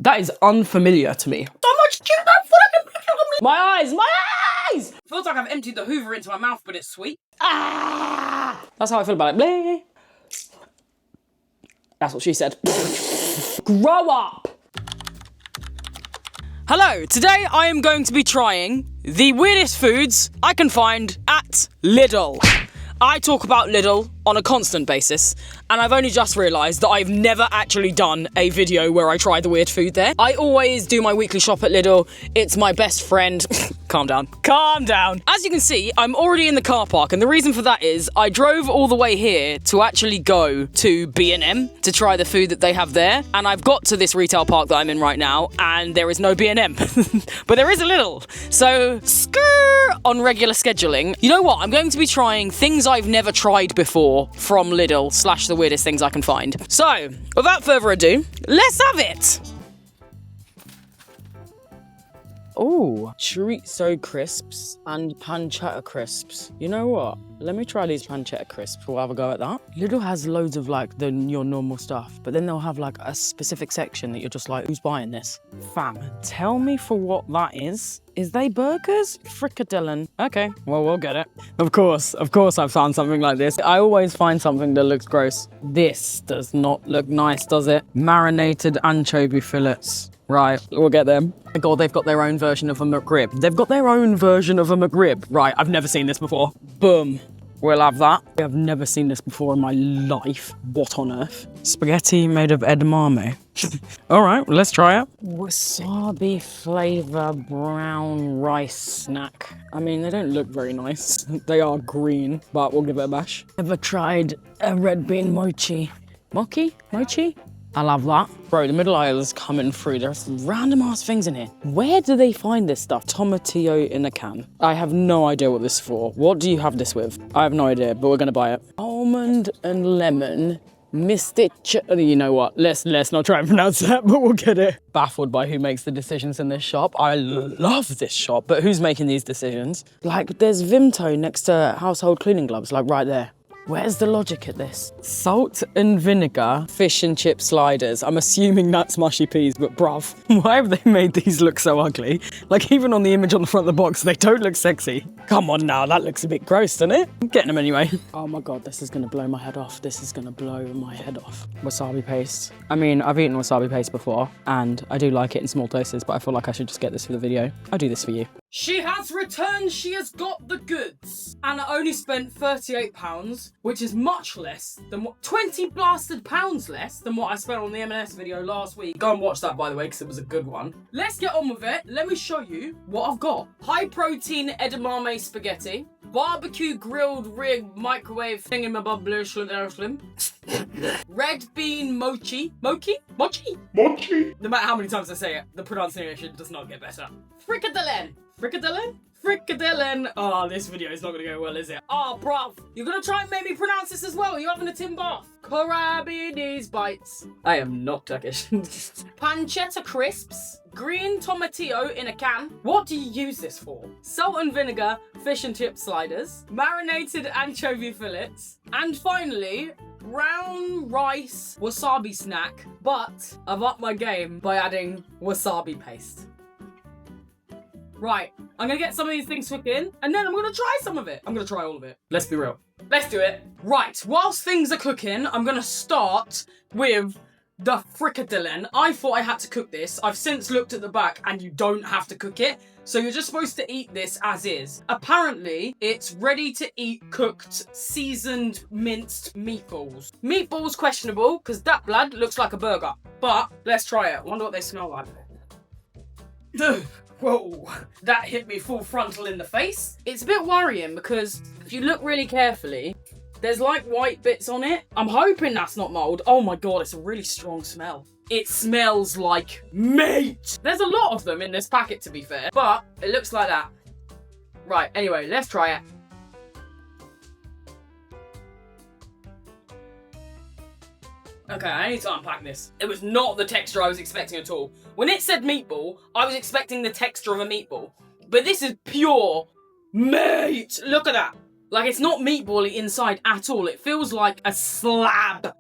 That is unfamiliar to me. My eyes, my eyes! Feels like I've emptied the Hoover into my mouth, but it's sweet. Ah! That's how I feel about it. Blah. That's what she said. Grow up! Hello, today I am going to be trying the weirdest foods I can find at Lidl. I talk about Lidl on a constant basis, and I've only just realised that I've never actually done a video where I try the weird food there. I always do my weekly shop at Lidl. It's my best friend. Calm down. Calm down. As you can see, I'm already in the car park, and the reason for that is I drove all the way here to actually go to B&M to try the food that they have there, and I've got to this retail park that I'm in right now, and there is no B&M. But there is a Lidl. So, on regular scheduling. You know what? I'm going to be trying things I've never tried before from Lidl / the weirdest things I can find. So, without further ado, let's have it! Oh, chorizo crisps and pancetta crisps. You know what? Let me try these pancetta crisps. We'll have a go at that. Lidl has loads of like your normal stuff, but then they'll have like a specific section that you're just like, who's buying this? Fam, tell me for what that is. Is they burgers? Frikadellen. Okay, well, we'll get it. Of course I've found something like this. I always find something that looks gross. This does not look nice, does it? Marinated anchovy fillets. Right, we'll get them. Oh my God, they've got their own version of a McRib. They've got their own version of a McRib. Right, I've never seen this before. Boom. We'll have that. I've never seen this before in my life. What on earth? Spaghetti made of edamame. All right, let's try it. Wasabi flavour brown rice snack. I mean, they don't look very nice. They are green, but we'll give it a bash. Ever tried a red bean mochi? Mochi? I love that. Bro, the middle aisle is coming through. There's some random ass things in here. Where do they find this stuff? Tomatillo in a can. I have no idea what this is for. What do you have this with? I have no idea, but we're gonna buy it. Almond and lemon. You know what? Let's not try and pronounce that, but we'll get it. Baffled by who makes the decisions in this shop. I love this shop, but who's making these decisions? Like, there's Vimto next to household cleaning gloves, like right there. Where's the logic at this? Salt and vinegar fish and chip sliders. I'm assuming that's mushy peas, but bruv, why have they made these look so ugly? Like, even on the image on the front of the box, they don't look sexy. Come on now, that looks a bit gross, doesn't it? I'm getting them anyway. Oh my God, this is gonna blow my head off. This is gonna blow my head off. Wasabi paste. I mean, I've eaten wasabi paste before, and I do like it in small doses, but I feel like I should just get this for the video. I'll do this for you. She has returned, she has got the goods. And I only spent £38, which is much less than what, 20 blasted pounds less than what I spent on the M&S video last week. Go and watch that, by the way, because it was a good one. Let's get on with it. Let me show you what I've got. High protein edamame spaghetti, barbecue grilled rig microwave thingamabobler shlim. Red bean mochi. Mochi? No matter how many times I say it, the pronunciation does not get better. Frikadellen. Frikadellen. Oh, this video is not gonna go well, is it? Oh, bruv. You're gonna try and make me pronounce this as well. You're having a Tim Bath. Kourabiedes bites. I am not Turkish. Pancetta crisps. Green tomatillo in a can. What do you use this for? Salt and vinegar fish and chip sliders. Marinated anchovy fillets. And finally, brown rice wasabi snack. But I've upped my game by adding wasabi paste. Right, I'm gonna get some of these things cooking, and then I'm gonna try some of it. I'm gonna try all of it. Let's be real. Let's do it. Right, whilst things are cooking, I'm gonna start with the frikadellen. I thought I had to cook this. I've since looked at the back, and you don't have to cook it. So you're just supposed to eat this as is. Apparently, it's ready to eat cooked, seasoned, minced meatballs. Meatballs questionable, because that blood looks like a burger. But let's try it. I wonder what they smell like. Whoa, that hit me full frontal in the face. It's a bit worrying because if you look really carefully, there's like white bits on it. I'm hoping that's not mold. Oh my God, it's a really strong smell. It smells like meat. There's a lot of them in this packet, to be fair, but it looks like that. Right, anyway, let's try it. Okay, I need to unpack this. It was not the texture I was expecting at all. When it said meatball, I was expecting the texture of a meatball. But this is pure meat. Look at that. Like, it's not meatball-y inside at all. It feels like a slab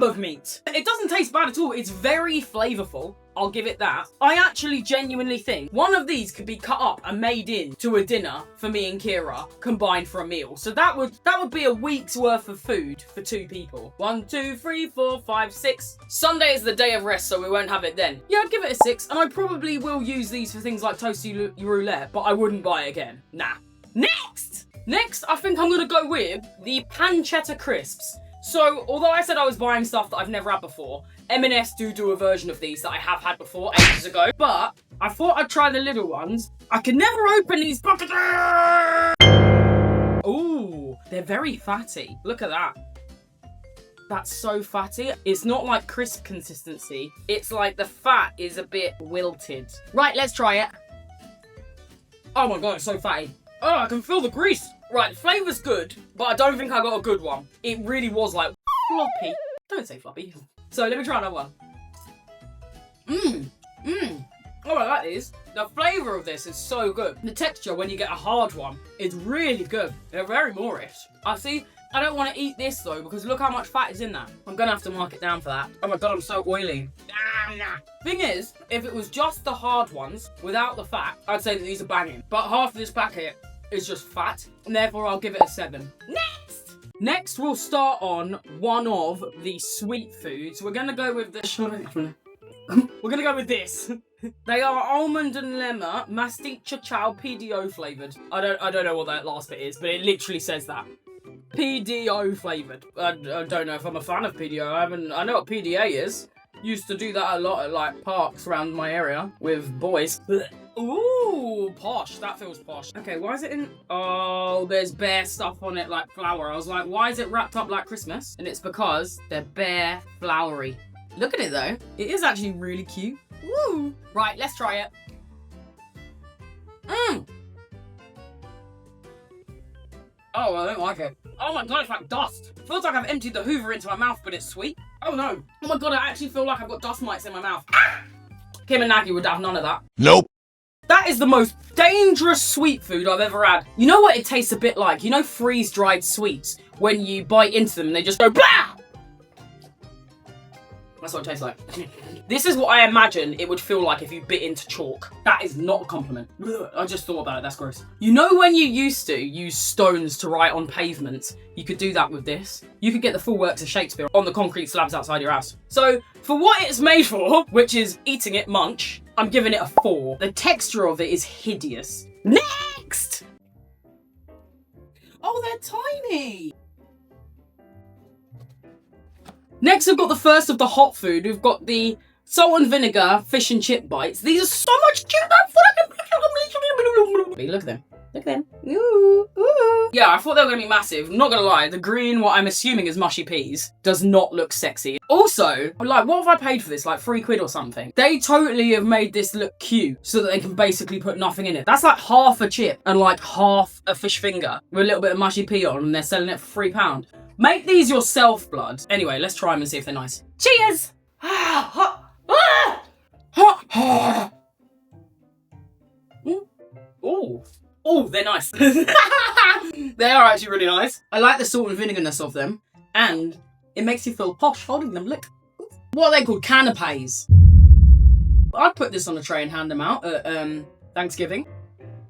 of meat. It doesn't taste bad at all. It's very flavorful. I'll give it that. I actually genuinely think one of these could be cut up and made into a dinner for me and Kira combined for a meal. So that would be a week's worth of food for 2 people. 1, 2, 3, 4, 5, 6. Sunday is the day of rest, so we won't have it then. Yeah, I'd give it a 6, and I probably will use these for things like toasty roulette, but I wouldn't buy it again. Nah. Next, I think I'm gonna go with the Pancetta crisps. So, although I said I was buying stuff that I've never had before, M&S do a version of these that I have had before ages ago, but I thought I'd try the little ones. I can never open these packages! Ooh, they're very fatty. Look at that. That's so fatty. It's not like crisp consistency. It's like the fat is a bit wilted. Right, let's try it. Oh my god, it's so fatty. Oh, I can feel the grease. Right, the flavour's good, but I don't think I got a good one. It really was like floppy. Don't say floppy. So let me try another one. Oh, I like these. The flavour of this is so good. The texture when you get a hard one is really good. They're very Moorish. I don't want to eat this though because look how much fat is in that. I'm going to have to mark it down for that. Oh my god, I'm so oily. Thing is, if it was just the hard ones without the fat, I'd say that these are banging. But half of this packet is just fat, and therefore I'll give it a 7. Next, we'll start on one of the sweet foods. We're gonna go with this. We're gonna go with this. They are almond and lemon masticha chow PDO flavored. I don't know what that last bit is, but it literally says that. PDO flavored. I don't know if I'm a fan of PDO. I know what PDA is. Used to do that a lot at like parks around my area with boys. Ooh, posh. That feels posh. Okay, why is it in... Oh, there's bare stuff on it like flour. I was like, why is it wrapped up like Christmas? And it's because they're bare flowery. Look at it though. It is actually really cute. Woo! Right, let's try it. Oh, I don't like it. Oh my god, it's like dust. Feels like I've emptied the Hoover into my mouth, but it's sweet. Oh no. Oh my god, I actually feel like I've got dust mites in my mouth. Kim and Nagy would have none of that. Nope. That is the most dangerous sweet food I've ever had. You know what it tastes a bit like? You know freeze-dried sweets? When you bite into them and they just go blah! That's what it tastes like. This is what I imagine it would feel like if you bit into chalk. That is not a compliment. Ugh, I just thought about it, that's gross. You know when you used to use stones to write on pavements? You could do that with this. You could get the full works of Shakespeare on the concrete slabs outside your house. So, for what it's made for, which is eating it munch, I'm giving it a 4. The texture of it is hideous. Next! Oh, they're tiny! Next, we've got the first of the hot food. We've got the salt and vinegar fish and chip bites. These are so much cheaper. Look at them. Look at them. Ooh, ooh. Yeah, I thought they were going to be massive. I'm not going to lie. The green, what I'm assuming is mushy peas, does not look sexy. Also, like, what have I paid for this? Like £3 or something. They totally have made this look cute so that they can basically put nothing in it. That's like half a chip and like half a fish finger with a little bit of mushy pea on, and they're selling it for £3. Make these yourself, blood. Anyway, let's try them and see if they're nice. Cheers! Oh, they're nice. They are actually really nice. I like the salt and vinegarness of them, and it makes you feel posh holding them. Look. What are they called? Canapes. I'd put this on a tray and hand them out at Thanksgiving.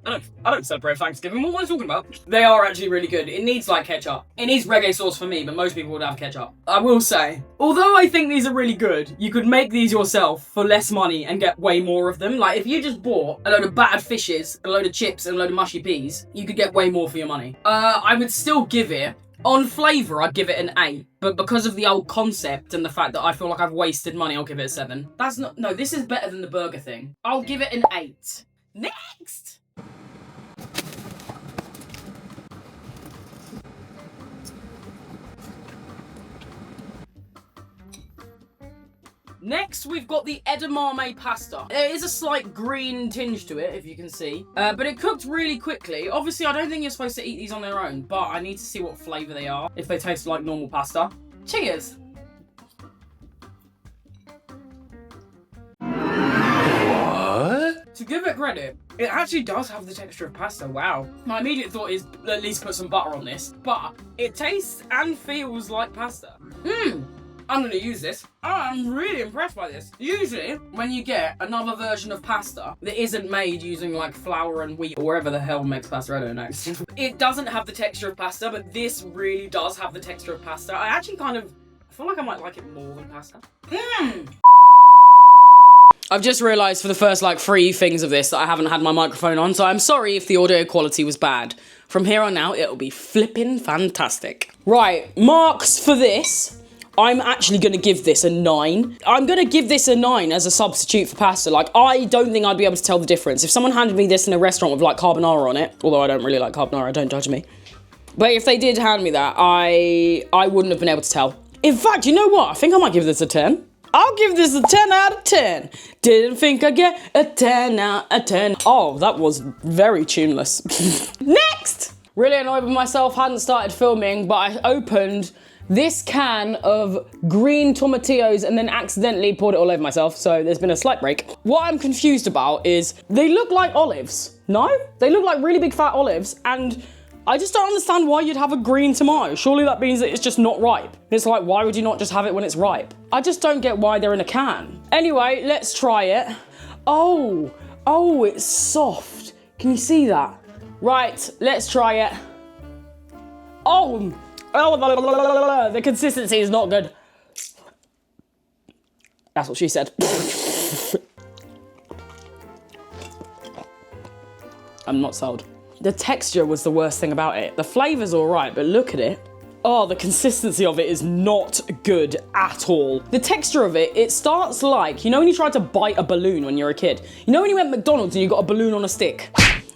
I don't celebrate Thanksgiving. What am I talking about? They are actually really good. It needs like ketchup. It needs reggae sauce for me, but most people would have ketchup. I will say, although I think these are really good, you could make these yourself for less money and get way more of them. Like if you just bought a load of battered fishes, a load of chips, and a load of mushy peas, you could get way more for your money. I would still give it, on flavour, I'd give it an 8. But because of the old concept and the fact that I feel like I've wasted money, I'll give it a 7. No, this is better than the burger thing. I'll give it an 8. Next! Next, we've got the edamame pasta. There is a slight green tinge to it, if you can see. But it cooked really quickly. Obviously, I don't think you're supposed to eat these on their own, but I need to see what flavour they are, if they taste like normal pasta. Cheers! What? To give it credit, it actually does have the texture of pasta, wow. My immediate thought is at least put some butter on this, but it tastes and feels like pasta. I'm gonna use this. I'm really impressed by this. Usually, when you get another version of pasta that isn't made using like flour and wheat or wherever the hell makes pasta, I don't know. It doesn't have the texture of pasta, but this really does have the texture of pasta. I actually I feel like I might like it more than pasta. I've just realised for the first like 3 things of this that I haven't had my microphone on, so I'm sorry if the audio quality was bad. From here on out, it'll be flippin' fantastic. Right, marks for this. I'm actually going to give this a 9. I'm going to give this a 9 as a substitute for pasta. Like, I don't think I'd be able to tell the difference. If someone handed me this in a restaurant with, like, carbonara on it, although I don't really like carbonara, don't judge me. But if they did hand me that, I wouldn't have been able to tell. In fact, you know what? I think I might give this a 10. I'll give this a 10 out of 10. Didn't think I'd get a 10 out of 10. Oh, that was very tuneless. Next! Really annoyed with myself, hadn't started filming, but I opened this can of green tomatillos and then accidentally poured it all over myself, so there's been a slight break. What I'm confused about is they look like olives. No? They look like really big fat olives, and I just don't understand why you'd have a green tomato. Surely that means that it's just not ripe. It's like, why would you not just have it when it's ripe? I just don't get why they're in a can. Anyway, let's try it. Oh, it's soft. Can you see that? Right, let's try it. Oh, the consistency is not good. That's what she said. I'm not sold. The texture was the worst thing about it. The flavour's all right, but look at it. Oh, the consistency of it is not good at all. The texture of it starts like, you know when you tried to bite a balloon when you're a kid? You know when you went to McDonald's and you got a balloon on a stick?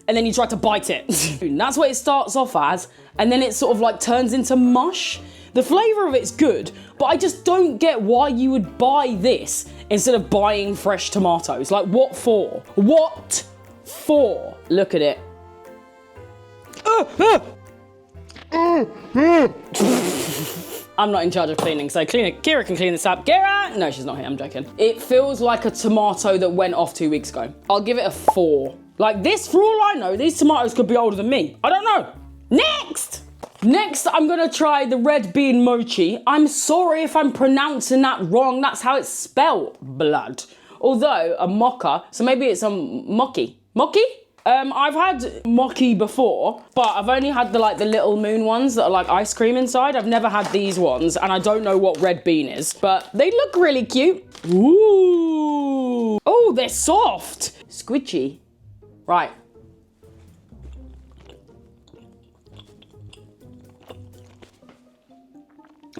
And then you tried to bite it. That's what it starts off as, and then it sort of like turns into mush. The flavour of it's good, but I just don't get why you would buy this instead of buying fresh tomatoes. Like, what for? What for? Look at it. I'm not in charge of cleaning, so Kira can clean this up. Kira! No, she's not here, I'm joking. It feels like a tomato that went off 2 weeks ago. I'll give it a 4. Like this, for all I know, these tomatoes could be older than me. I don't know. Next, I'm gonna try the red bean mochi. I'm sorry if I'm pronouncing that wrong. That's how it's spelled, blood. Although, a mocha, so maybe it's a mochi. Mochi? I've had mochi before, but I've only had the little moon ones that are like ice cream inside. I've never had these ones, and I don't know what red bean is, but they look really cute. Ooh. Oh, they're soft. Squidgy. Right.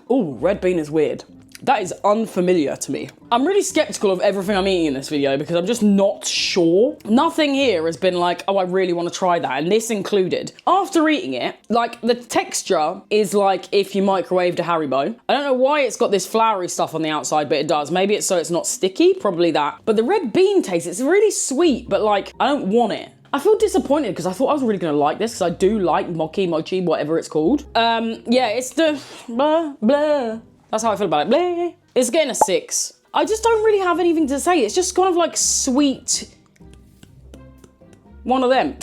Oh, red bean is weird. That is unfamiliar to me. I'm really skeptical of everything I'm eating in this video because I'm just not sure. Nothing here has been like, oh, I really want to try that, and this included. After eating it, like, the texture is like if you microwaved a Haribo. I don't know why it's got this floury stuff on the outside, but it does. Maybe it's so it's not sticky, probably that. But the red bean taste, it's really sweet, but like, I don't want it. I feel disappointed because I thought I was really going to like this because I do like mochi, whatever it's called. Yeah, it's the blah, blah. That's how I feel about it. Blah. It's getting a 6. I just don't really have anything to say. It's just kind of like sweet. One of them.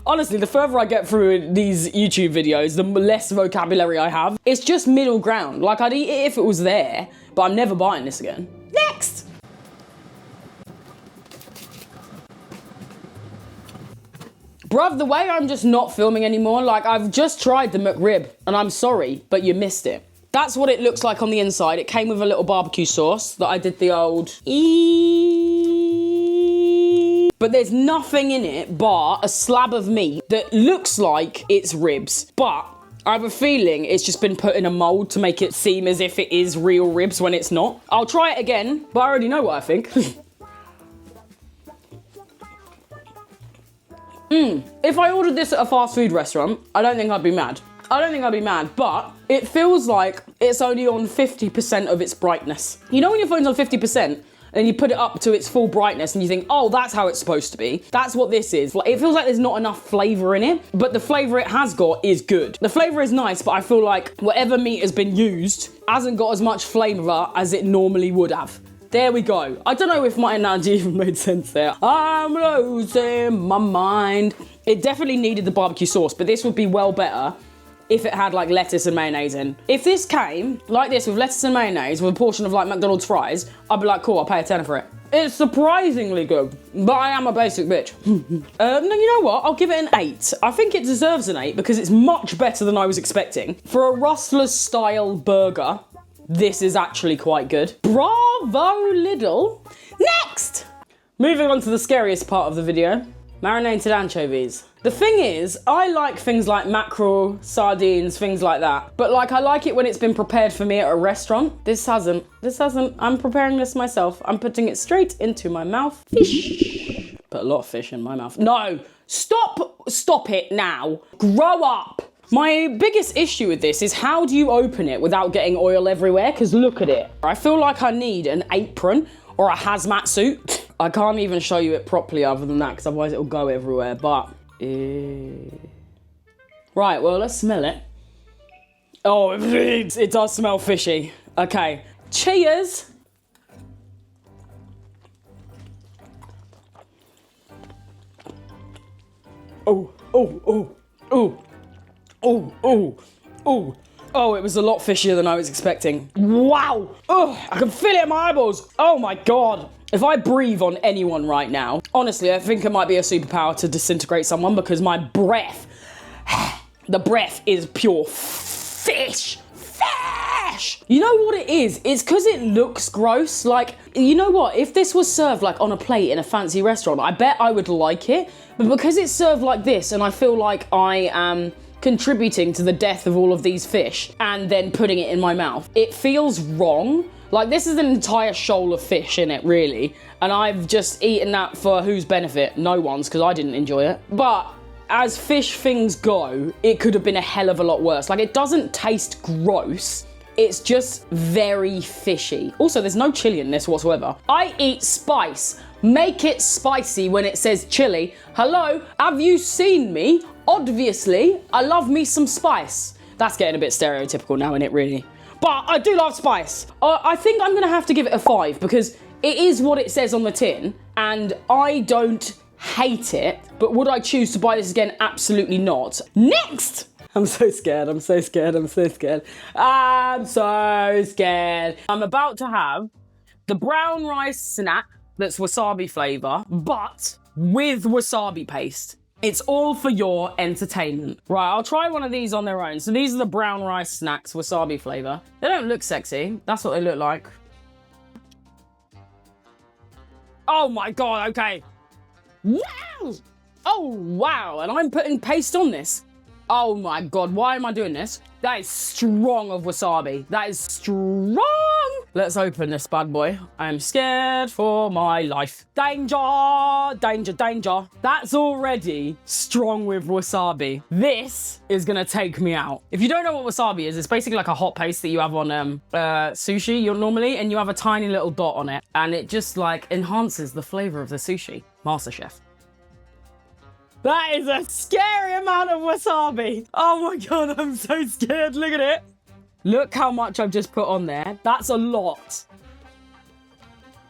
Honestly, the further I get through these YouTube videos, the less vocabulary I have. It's just middle ground. Like, I'd eat it if it was there, but I'm never buying this again. Next! Bruv, the way I'm just not filming anymore, like, I've just tried the McRib, and I'm sorry, but you missed it. That's what it looks like on the inside. It came with a little barbecue sauce that I did the old but there's nothing in it but a slab of meat that looks like it's ribs. But I have a feeling it's just been put in a mold to make it seem as if it is real ribs when it's not. I'll try it again, but I already know what I think. If I ordered this at a fast food restaurant, I don't think I'd be mad. But it feels like it's only on 50% of its brightness. You know when your phone's on 50% and you put it up to its full brightness and you think, oh, that's how it's supposed to be. That's what this is. Like, it feels like there's not enough flavour in it, but the flavour it has got is good. The flavour is nice, but I feel like whatever meat has been used hasn't got as much flavour as it normally would have. There we go. I don't know if my analogy even made sense there. I'm losing my mind. It definitely needed the barbecue sauce, but this would be well better if it had like lettuce and mayonnaise in. If this came like this with lettuce and mayonnaise with a portion of like McDonald's fries, I'd be like, cool, I'll pay a tenner for it. It's surprisingly good, but I am a basic bitch. No, you know what? I'll give it an 8. I think it deserves an 8 because it's much better than I was expecting. For a Rustler's style burger, this is actually quite good. Bravo, Lidl. Next! Moving on to the scariest part of the video, marinated anchovies. The thing is, I like things like mackerel, sardines, things like that. But like, I like it when it's been prepared for me at a restaurant. This hasn't. I'm preparing this myself. I'm putting it straight into my mouth. Fish. Put a lot of fish in my mouth. No, stop it now. Grow up. My biggest issue with this is how do you open it without getting oil everywhere? Because look at it. I feel like I need an apron or a hazmat suit. I can't even show you it properly other than that because otherwise it'll go everywhere, but... Right, well, let's smell it. Oh, it does smell fishy. Okay, cheers. Oh, it was a lot fishier than I was expecting. Wow. Oh, I can feel it in my eyeballs. Oh my God. If I breathe on anyone right now, honestly, I think it might be a superpower to disintegrate someone because my breath, the breath is pure fish. Fish! You know what it is? It's because it looks gross. Like, you know what? If this was served like on a plate in a fancy restaurant, I bet I would like it. But because it's served like this and I feel like I am contributing to the death of all of these fish and then putting it in my mouth, it feels wrong. Like, this is an entire shoal of fish in it, really. And I've just eaten that for whose benefit? No one's, because I didn't enjoy it. But as fish things go, it could have been a hell of a lot worse. Like, it doesn't taste gross. It's just very fishy. Also, there's no chili in this whatsoever. I eat spice. Make it spicy when it says chili. Hello, have you seen me? Obviously, I love me some spice. That's getting a bit stereotypical now, isn't it, really? But I do love spice. I think I'm gonna have to give it a 5 because it is what it says on the tin and I don't hate it, but would I choose to buy this again? Absolutely not. Next! I'm so scared, I'm so scared. I'm so scared. I'm about to have the brown rice snack that's wasabi flavour, but with wasabi paste. It's all for your entertainment. Right, I'll try one of these on their own. So these are the brown rice snacks, wasabi flavour. They don't look sexy. That's what they look like. Oh my God, okay. Wow! Oh, wow, and I'm putting paste on this. Oh my God, why am I doing this? That is strong of wasabi. That is strong. Let's open this bad boy. I'm scared for my life. Danger, danger, danger. That's already strong with wasabi. This is gonna take me out. If you don't know what wasabi is, it's basically like a hot paste that you have on sushi normally, and you have a tiny little dot on it, and it just like enhances the flavor of the sushi. MasterChef. That is a scary amount of wasabi. Oh my God, I'm so scared. Look at it. Look how much I've just put on there. That's a lot.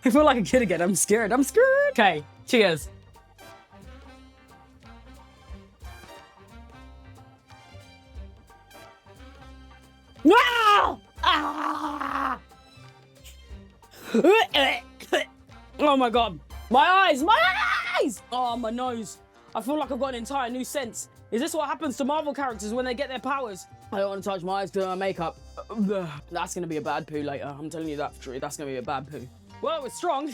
I feel like a kid again. I'm scared. I'm scared. Okay, cheers. Ah! Ah! Oh my God. My eyes, my eyes! Oh, my nose. I feel like I've got an entire new sense. Is this what happens to Marvel characters when they get their powers? I don't want to touch my eyes because of my makeup. That's going to be a bad poo later. I'm telling you that for true. That's going to be a bad poo. Well, it was strong.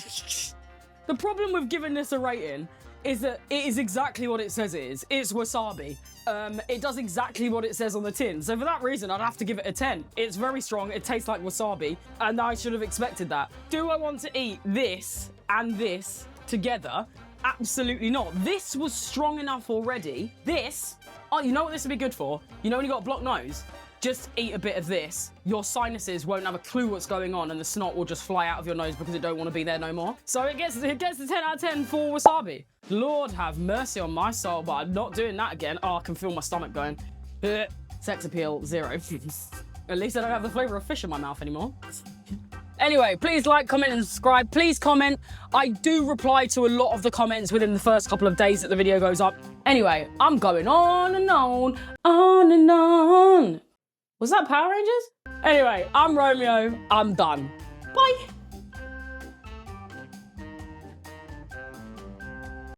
The problem with giving this a rating is that it is exactly what it says it is. It's wasabi. It does exactly what it says on the tin. So for that reason, I'd have to give it a 10. It's very strong. It tastes like wasabi. And I should have expected that. Do I want to eat this and this together? Absolutely not. This was strong enough already. This, oh, you know what this would be good for? You know when you got a blocked nose? Just eat a bit of this. Your sinuses won't have a clue what's going on and the snot will just fly out of your nose because it don't want to be there no more. So it gets a 10 out of 10 for wasabi. Lord have mercy on my soul, but I'm not doing that again. Oh, I can feel my stomach going. Sex appeal, 0. At least I don't have the flavour of fish in my mouth anymore. Anyway, please like, comment, and subscribe. Please comment. I do reply to a lot of the comments within the first couple of days that the video goes up. Anyway, I'm going on and on, on and on. Was that Power Rangers? Anyway, I'm Romeo. I'm done. Bye.